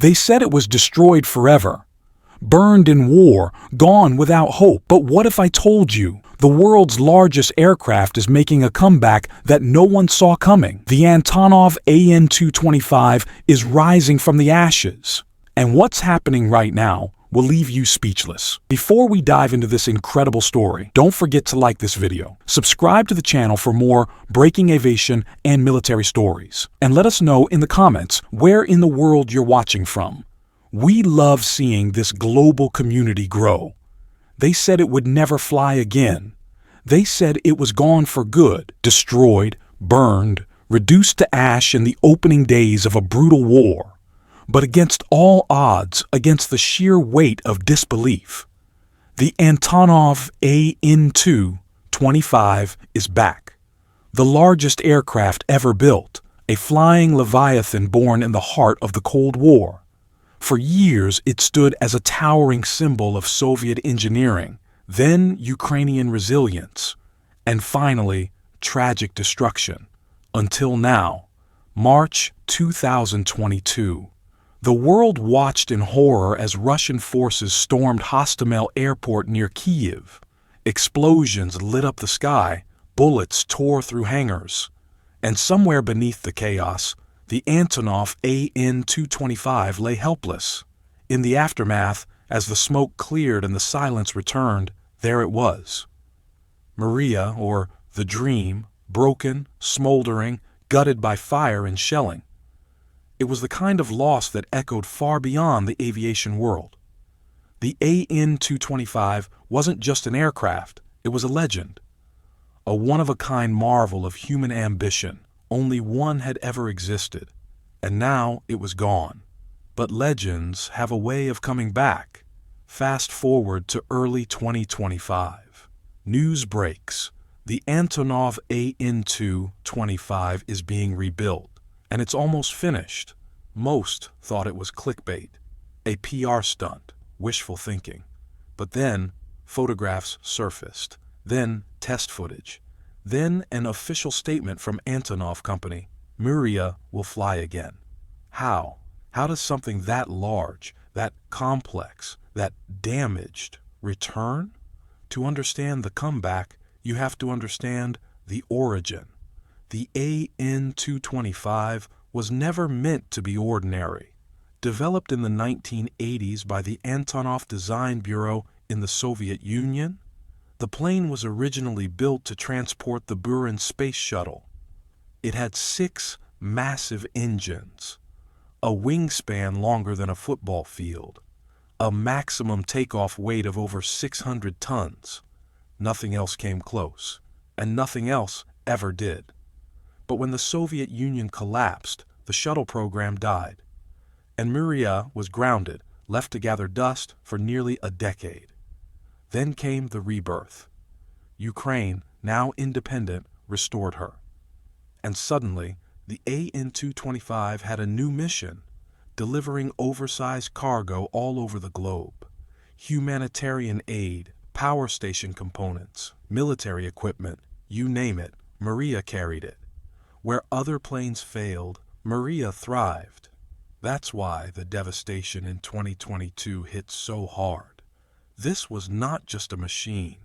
They said it was destroyed forever, burned in war, gone without hope. But what if I told you the world's largest aircraft is making a comeback that no one saw coming? The Antonov An-225 is rising from the ashes. And what's happening right now will leave you speechless. Before we dive into this incredible story, don't forget to like this video, subscribe to the channel for more breaking aviation and military stories, and let us know in the comments where in the world you're watching from. We love seeing this global community grow. They said it would never fly again. They said it was gone for good, destroyed, burned, reduced to ash in the opening days of a brutal war. But against all odds, against the sheer weight of disbelief, the Antonov An-225 is back. The largest aircraft ever built, a flying leviathan born in the heart of the Cold War. For years, it stood as a towering symbol of Soviet engineering, then Ukrainian resilience, and finally, tragic destruction. Until now, March 2022. The world watched in horror as Russian forces stormed Hostomel Airport near Kyiv. Explosions lit up the sky, bullets tore through hangars. And somewhere beneath the chaos, the Antonov An-225 lay helpless. In the aftermath, as the smoke cleared and the silence returned, there it was. Mriya, or the Dream, broken, smoldering, gutted by fire and shelling. It was the kind of loss that echoed far beyond the aviation world. The An-225 wasn't just an aircraft, it was a legend. A one-of-a-kind marvel of human ambition. Only one had ever existed, and now it was gone. But legends have a way of coming back. Fast forward to early 2025. News breaks. The Antonov An-225 is being rebuilt. And it's almost finished. Most thought it was clickbait, a PR stunt, wishful thinking. But then, photographs surfaced. Then, test footage. Then, an official statement from Antonov Company. Mriya will fly again. How? How does something that large, that complex, that damaged return? To understand the comeback, you have to understand the origin. The An-225 was never meant to be ordinary. Developed in the 1980s by the Antonov Design Bureau in the Soviet Union, the plane was originally built to transport the Buran space shuttle. It had 6 massive engines, a wingspan longer than a football field, a maximum takeoff weight of over 600 tons. Nothing else came close, and nothing else ever did. But when the Soviet Union collapsed, the shuttle program died, and Mriya was grounded, left to gather dust for nearly a decade. Then came the Rebirth. Ukraine, now independent, restored her. And suddenly, the An-225 had a new mission, delivering oversized cargo all over the globe. Humanitarian aid, power station components, military equipment, you name it, Mriya carried it. Where other planes failed, Mriya thrived. That's why the devastation in 2022 hit so hard. This was not just a machine.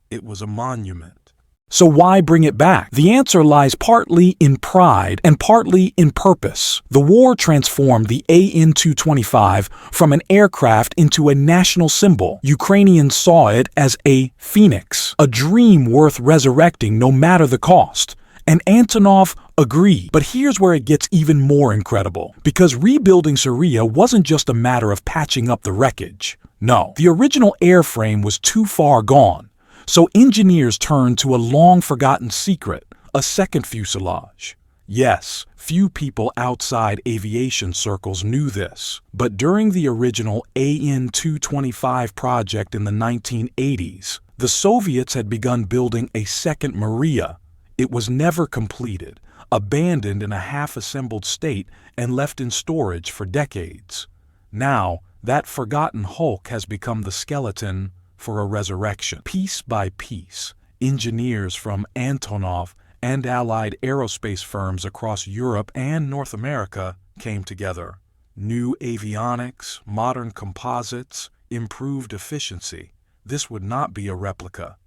It was a monument. So why bring it back? The answer lies partly in pride and partly in purpose. The war transformed the An-225 from an aircraft into a national symbol. Ukrainians saw it as a phoenix, a dream worth resurrecting no matter the cost. And Antonov agreed. But here's where it gets even more incredible. Because rebuilding Mriya wasn't just a matter of patching up the wreckage. No, the original airframe was too far gone. So engineers turned to a long-forgotten secret, a second fuselage. Yes, few people outside aviation circles knew this. But during the original An-225 project in the 1980s, the Soviets had begun building a second Mriya. It was never completed, abandoned in a half-assembled state and left in storage for decades. Now, that forgotten hulk has become the skeleton for a resurrection. Piece by piece, engineers from Antonov and allied aerospace firms across Europe and North America came together. New avionics, modern composites, improved efficiency. This would not be a replica.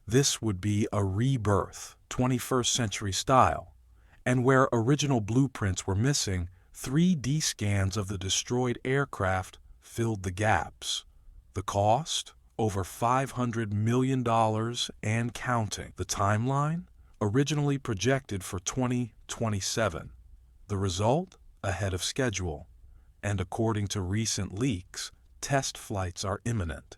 This would be a rebirth, 21st century style. And where original blueprints were missing, 3D scans of the destroyed aircraft filled the gaps. The cost? Over $500 million and counting. The timeline? Originally projected for 2027. The result? Ahead of schedule. And according to recent leaks, test flights are imminent.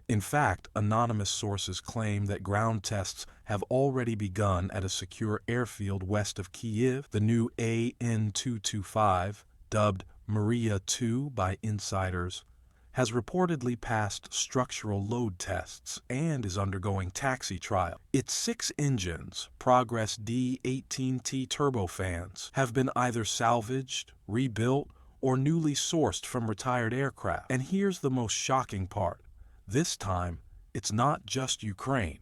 In fact, anonymous sources claim that ground tests have already begun at a secure airfield west of Kyiv. The new An-225, dubbed Mriya 2 by insiders, has reportedly passed structural load tests and is undergoing taxi trial. Its 6 engines, Progress D-18T turbofans, have been either salvaged, rebuilt, or newly sourced from retired aircraft. And here's the most shocking part. This time, it's not just Ukraine.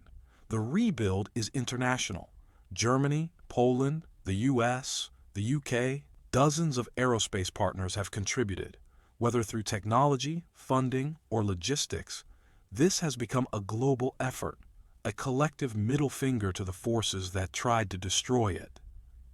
The rebuild is international. Germany, Poland, the US, the UK, dozens of aerospace partners have contributed. Whether through technology, funding, or logistics, this has become a global effort, a collective middle finger to the forces that tried to destroy it.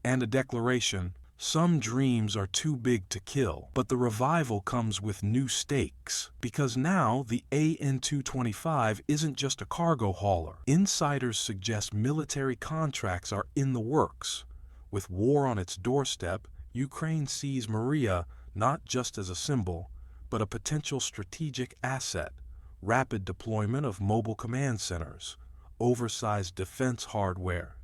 And a declaration: some dreams are too big to kill, but the revival comes with new stakes. Because now the An-225 isn't just a cargo hauler. Insiders suggest military contracts are in the works. With war on its doorstep, Ukraine sees Mriya not just as a symbol, but a potential strategic asset. Rapid deployment of mobile command centers, oversized defense hardware,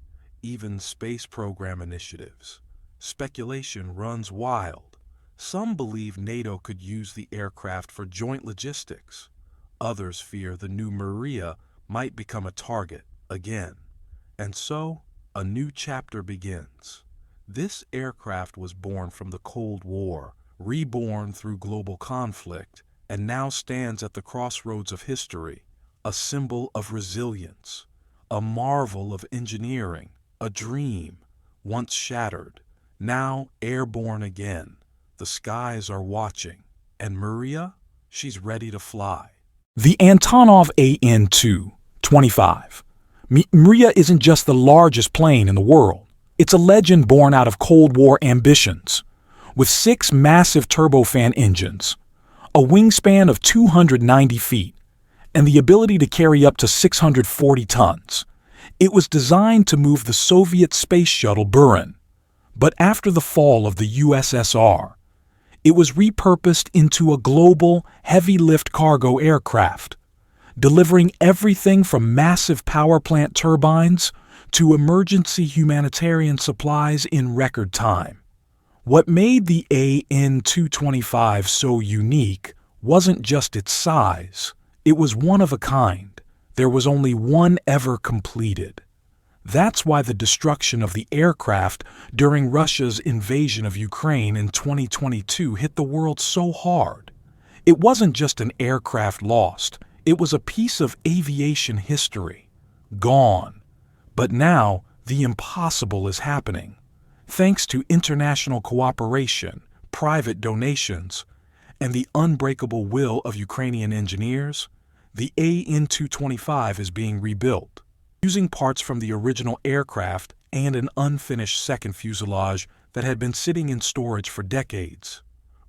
even space program initiatives. Speculation runs wild. Some believe NATO could use the aircraft for joint logistics. Others fear the new Mriya might become a target again. And so, a new chapter begins. This aircraft was born from the Cold War, reborn through global conflict, and now stands at the crossroads of history, a symbol of resilience, a marvel of engineering, a dream, once shattered, now airborne again. The skies are watching, and Mriya, she's ready to fly. The Antonov An-225. Mriya isn't just the largest plane in the world. It's a legend born out of Cold War ambitions. With 6 massive turbofan engines, a wingspan of 290 feet, and the ability to carry up to 640 tons, it was designed to move the Soviet space shuttle Buran. But after the fall of the USSR, it was repurposed into a global, heavy-lift cargo aircraft, delivering everything from massive power plant turbines to emergency humanitarian supplies in record time. What made the An-225 so unique wasn't just its size. It was one of a kind. There was only one ever completed. That's why the destruction of the aircraft during Russia's invasion of Ukraine in 2022 hit the world so hard. It wasn't just an aircraft lost. It was a piece of aviation history. Gone. But now, the impossible is happening. Thanks to international cooperation, private donations, and the unbreakable will of Ukrainian engineers, the An-225 is being rebuilt. Using parts from the original aircraft and an unfinished second fuselage that had been sitting in storage for decades.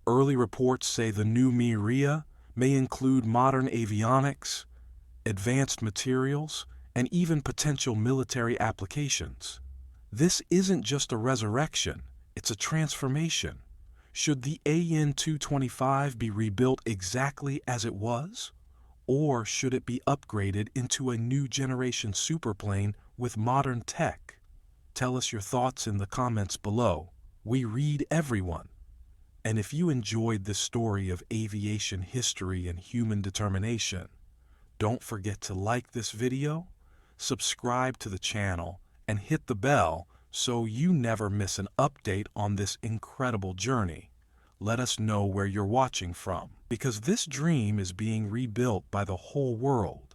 Early reports say the new Mriya may include modern avionics, advanced materials, and even potential military applications. This isn't just a resurrection, it's a transformation. Should the An-225 be rebuilt exactly as it was? Or should it be upgraded into a new generation superplane with modern tech? Tell us your thoughts in the comments below. We read everyone. And if you enjoyed this story of aviation history and human determination, don't forget to like this video, subscribe to the channel, and hit the bell so you never miss an update on this incredible journey. Let us know where you're watching from, because this dream is being rebuilt by the whole world.